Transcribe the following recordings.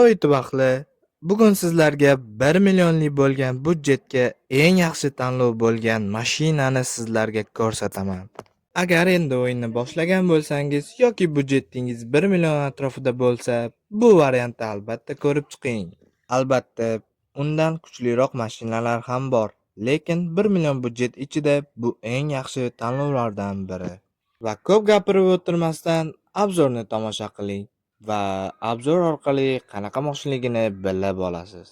Nihoyat vaqtli. Bugun sizlarga 1 millionlik bo'lgan budjetga eng yaxshi tanlov bo'lgan mashinani sizlarga ko'rsataman. Agar endi o'yinni boshlagan bo'lsangiz yoki budjetingiz 1 million atrofida bo'lsa, bu variantni albatta ko'rib chiqing. Albatta, undan kuchliroq mashinalar ham bor, lekin 1 million budjet ichida bu eng yaxshi tanlovlardan biri. Va ko'p gapirib o'tirmasdan obzorni tomosha qiling va obzor orqali qanaqa mashinaligini bilib olasiz.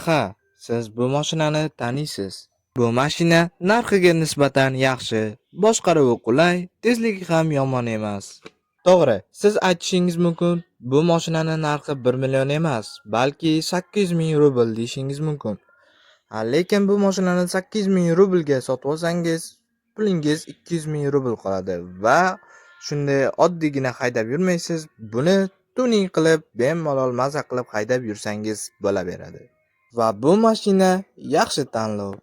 Ha, siz bu mashinani taniysiz. Bu mashina narxiga nisbatan yaxshi, boshqaruvi qulay, tezligi ham yomon emas. To'g'ri, siz aytishingiz mumkin, bu mashinaning narxi 1 million emas, balki 800 ming rubl deyishingiz mumkin. Lekin bu mashinani 800 ming rublga sotib olsangiz, pulingiz 200 ming rubl qoladi va shunday oddiygina haydab yurmaysiz. Buni tuning qilib, bemalol maza qilib haydab yursangiz bo'laveradi. Va bu mashina yaxshi tanlov.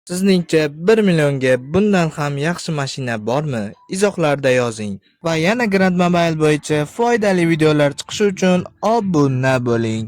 Sizningcha 1 millionga bundan ham yaxshi mashina bormi? Izohlarda yozing. Va yana Grand Mobile bo'yicha foydali videolar chiqishi uchun obuna bo'ling.